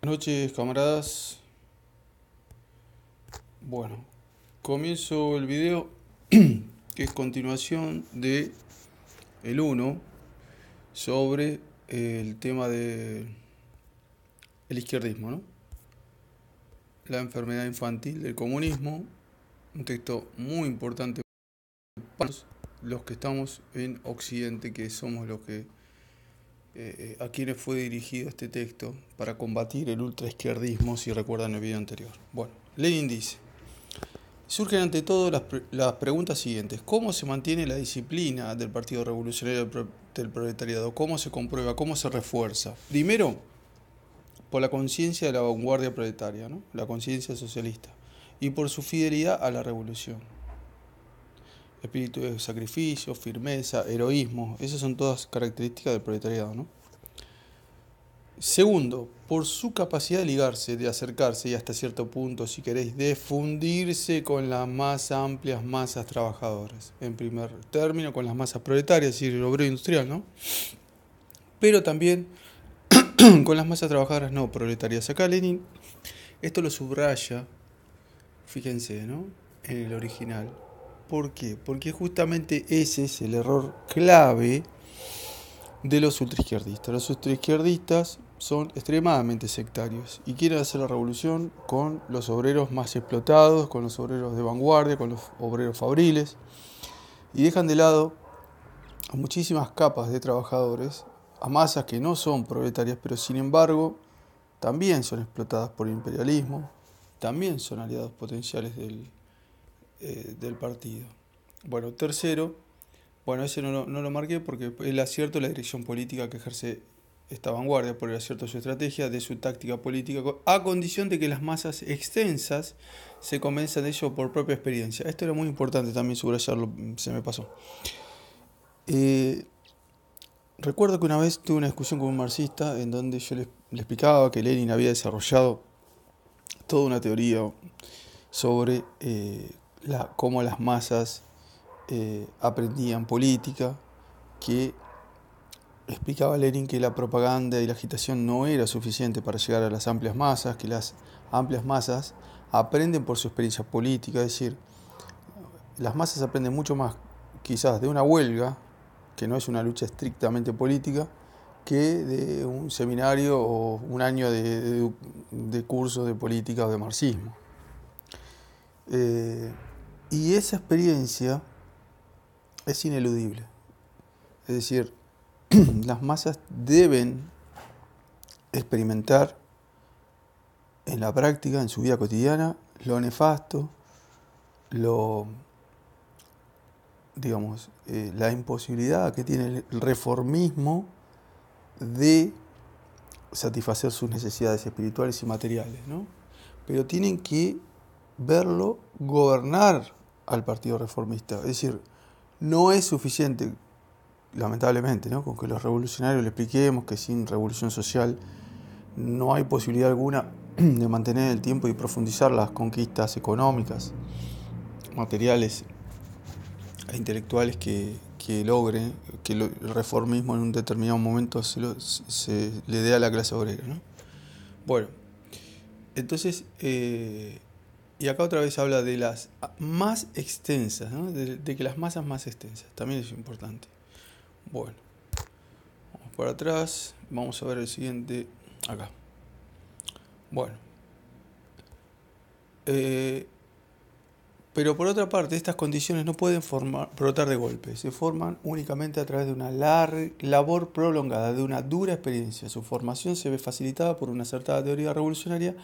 Buenas noches, camaradas. Bueno, comienzo el video que es continuación de el uno sobre el tema de el izquierdismo, ¿no? La enfermedad infantil del comunismo, un texto muy importante para los que estamos en Occidente, que somos los que a quienes fue dirigido este texto para combatir el ultraizquierdismo, si recuerdan el video anterior. Bueno, Lenin dice: surgen ante todo las preguntas siguientes. ¿Cómo se mantiene la disciplina del Partido Revolucionario del Proletariado? ¿Cómo se comprueba? ¿Cómo se refuerza? Primero, por la conciencia de la vanguardia proletaria, ¿no? La conciencia socialista, y por su fidelidad a la revolución. Espíritu de sacrificio, firmeza, heroísmo, esas son todas características del proletariado, ¿no? Segundo, por su capacidad de ligarse, de acercarse y hasta cierto punto, si queréis, de fundirse con las más amplias masas trabajadoras. En primer término, con las masas proletarias, es decir, el obrero industrial, ¿no? Pero también con las masas trabajadoras no proletarias. Acá Lenin esto lo subraya, fíjense, ¿no? En el original. ¿Por qué? Porque justamente ese es el error clave de los ultraizquierdistas. Los ultraizquierdistas son extremadamente sectarios y quieren hacer la revolución con los obreros más explotados, con los obreros de vanguardia, con los obreros fabriles, y dejan de lado a muchísimas capas de trabajadores, a masas que no son proletarias, pero sin embargo también son explotadas por el imperialismo, también son aliados potenciales del partido. Bueno, tercero, ese no lo marqué porque el acierto de la dirección política que ejerce esta vanguardia, por el acierto de su estrategia, de su táctica política, a condición de que las masas extensas se convenzan de ello por propia experiencia. Esto era muy importante también subrayarlo, se me pasó. Recuerdo que una vez tuve una discusión con un marxista en donde yo le explicaba que Lenin había desarrollado toda una teoría sobre cómo las masas aprendían política, que explicaba Lenin que la propaganda y la agitación no era suficiente para llegar a las amplias masas, que las amplias masas aprenden por su experiencia política, es decir, las masas aprenden mucho más quizás de una huelga, que no es una lucha estrictamente política, que de un seminario o un año de curso de política o de marxismo. Y esa experiencia es ineludible. Es decir, las masas deben experimentar en la práctica, en su vida cotidiana, lo nefasto, la imposibilidad que tiene el reformismo de satisfacer sus necesidades espirituales y materiales, ¿no? Pero tienen que verlo gobernar al Partido Reformista. Es decir, no es suficiente, lamentablemente, ¿no?, con que los revolucionarios le expliquemos que sin revolución social no hay posibilidad alguna de mantener el tiempo y profundizar las conquistas económicas, materiales e intelectuales que logre que el reformismo en un determinado momento se le dé a la clase obrera, ¿no? Bueno, entonces, y acá otra vez habla de las más extensas, ¿no? De que las masas más extensas, también es importante. Bueno, vamos para atrás, vamos a ver el siguiente acá. Bueno, pero por otra parte, estas condiciones no pueden brotar de golpe, se forman únicamente a través de una larga labor prolongada, de una dura experiencia. Su formación se ve facilitada por una acertada teoría revolucionaria,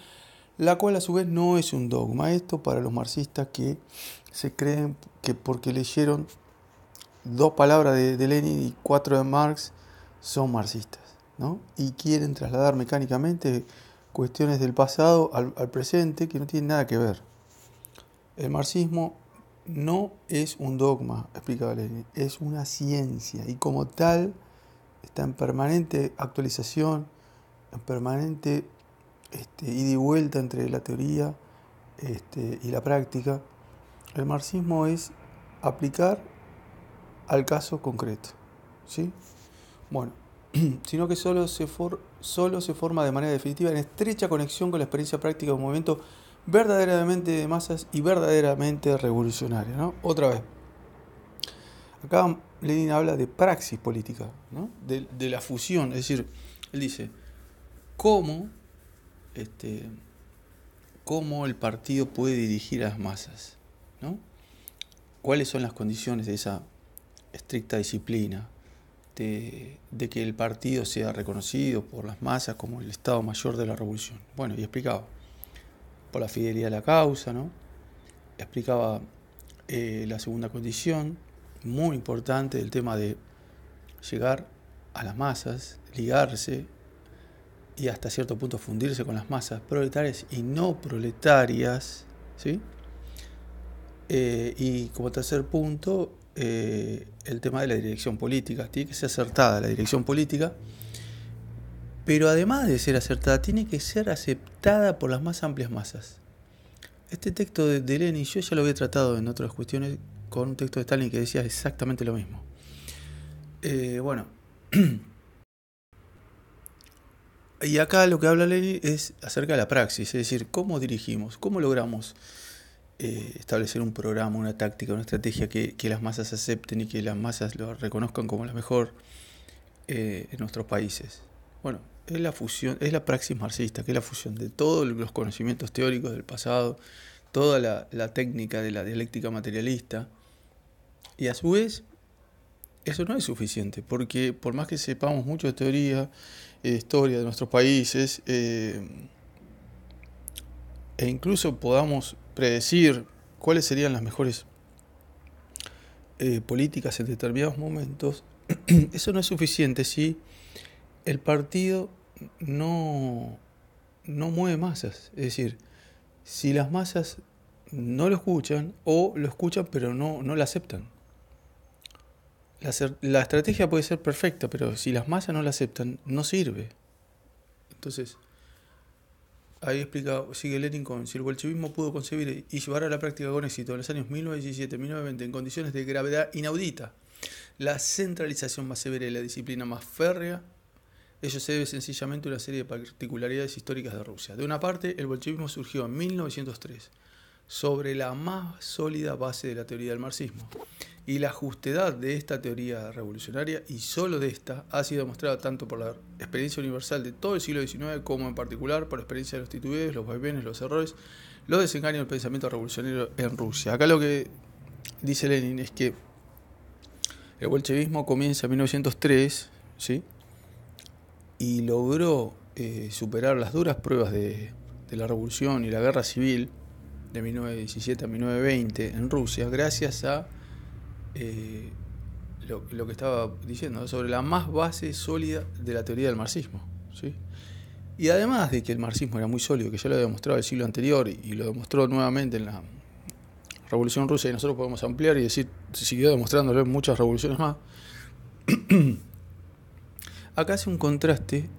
la cual a su vez no es un dogma. Esto para los marxistas que se creen que porque leyeron 2 palabras de Lenin y 4 de Marx son marxistas, ¿no? Y quieren trasladar mecánicamente cuestiones del pasado al presente que no tienen nada que ver. El marxismo no es un dogma, explicaba Lenin, es una ciencia y como tal está en permanente actualización, en permanente ida y vuelta entre la teoría y la práctica. El marxismo es aplicar al caso concreto, ¿sí? Bueno, sino que solo se forma de manera definitiva en estrecha conexión con la experiencia práctica de un movimiento verdaderamente de masas y verdaderamente revolucionario, ¿no? Otra vez, acá Lenin habla de praxis política, ¿no? De la fusión, es decir, él dice, ¿cómo, este, cómo el partido puede dirigir a las masas, ¿no? ¿Cuáles son las condiciones de esa estricta disciplina? De que el partido sea reconocido por las masas como el Estado Mayor de la Revolución. Bueno, y explicaba, por la fidelidad a la causa, ¿no? Explicaba la segunda condición, muy importante, el tema de llegar a las masas, ligarse y hasta cierto punto fundirse con las masas proletarias y no proletarias, ¿sí? Y como tercer punto, el tema de la dirección política. Tiene que ser acertada la dirección política, pero además de ser acertada, tiene que ser aceptada por las más amplias masas. Este texto de Lenin, yo ya lo había tratado en otras cuestiones con un texto de Stalin que decía exactamente lo mismo. Bueno, y acá lo que habla Lenin es acerca de la praxis, es decir, cómo dirigimos, cómo logramos establecer un programa, una táctica, una estrategia que las masas acepten y que las masas lo reconozcan como la mejor en nuestros países. Bueno, es la fusión, es la praxis marxista, que es la fusión de todos los conocimientos teóricos del pasado, toda la técnica de la dialéctica materialista, y a su vez eso no es suficiente, porque por más que sepamos mucho de teoría, historia de nuestros países, e incluso podamos predecir cuáles serían las mejores políticas en determinados momentos, eso no es suficiente si el partido no mueve masas. Es decir, si las masas no lo escuchan o lo escuchan pero no lo aceptan. La estrategia puede ser perfecta, pero si las masas no la aceptan, no sirve. Entonces, ahí explica, sigue Lenin con, si el bolchevismo pudo concebir y llevar a la práctica con éxito en los años 1917-1920 en condiciones de gravedad inaudita, la centralización más severa y la disciplina más férrea, ello se debe sencillamente a una serie de particularidades históricas de Rusia. De una parte, el bolchevismo surgió en 1903 sobre la más sólida base de la teoría del marxismo, y la justedad de esta teoría revolucionaria, y solo de esta, ha sido demostrada tanto por la experiencia universal de todo el siglo XIX como en particular por la experiencia de los titubeos, los vaivenes, los errores, los desengaños del pensamiento revolucionario en Rusia. Acá lo que dice Lenin es que el bolchevismo comienza en 1903, ¿sí? Y logró superar las duras pruebas de la revolución y la guerra civil de 1917 a 1920 en Rusia, gracias a lo que estaba diciendo, sobre la más base sólida de la teoría del marxismo, ¿sí? Y además de que el marxismo era muy sólido, que ya lo había demostrado el siglo anterior y lo demostró nuevamente en la Revolución Rusa, y nosotros podemos ampliar y decir, se siguió demostrándolo en muchas revoluciones más. Acá hace un contraste,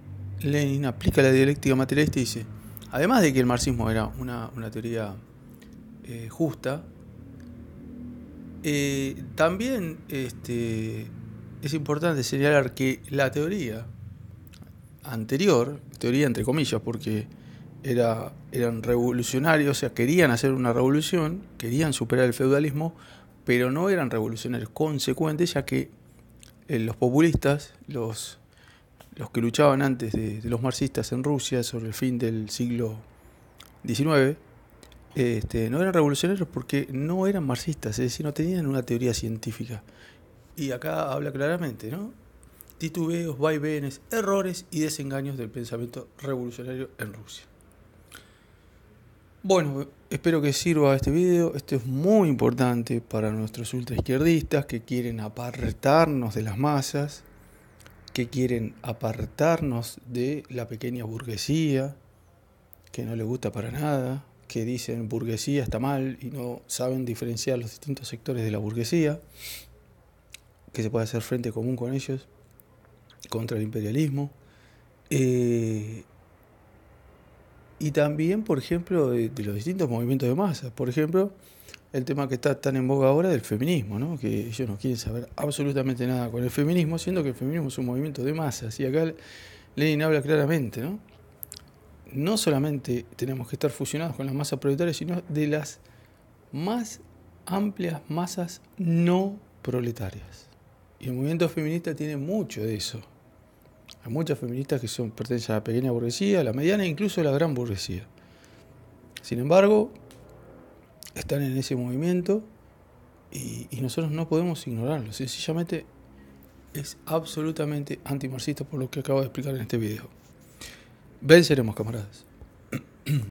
Lenin aplica la dialéctica materialista y dice, además de que el marxismo era una teoría justa, también es importante señalar que la teoría anterior, teoría entre comillas, porque eran revolucionarios, o sea, querían hacer una revolución, querían superar el feudalismo, pero no eran revolucionarios consecuentes, ya que los populistas, los que luchaban antes de los marxistas en Rusia sobre el fin del siglo XIX, no eran revolucionarios porque no eran marxistas, es decir, no tenían una teoría científica. Y acá habla claramente, ¿no? Titubeos, vaivenes, errores y desengaños del pensamiento revolucionario en Rusia. Bueno, espero que sirva este video. Esto es muy importante para nuestros ultraizquierdistas que quieren apartarnos de las masas, que quieren apartarnos de la pequeña burguesía, que no les gusta para nada, que dicen burguesía está mal y no saben diferenciar los distintos sectores de la burguesía, que se puede hacer frente común con ellos contra el imperialismo. Y Y también, por ejemplo, de los distintos movimientos de masas. Por ejemplo, el tema que está tan en boga ahora del feminismo, ¿no? Que ellos no quieren saber absolutamente nada con el feminismo, siendo que el feminismo es un movimiento de masas. Y acá Lenin habla claramente, ¿no? No solamente tenemos que estar fusionados con las masas proletarias, sino de las más amplias masas no proletarias. Y el movimiento feminista tiene mucho de eso. Hay muchas feministas que pertenecen a la pequeña burguesía, a la mediana e incluso a la gran burguesía. Sin embargo, están en ese movimiento y nosotros no podemos ignorarlo. Sencillamente es absolutamente antimarxista por lo que acabo de explicar en este video. Venceremos, camaradas.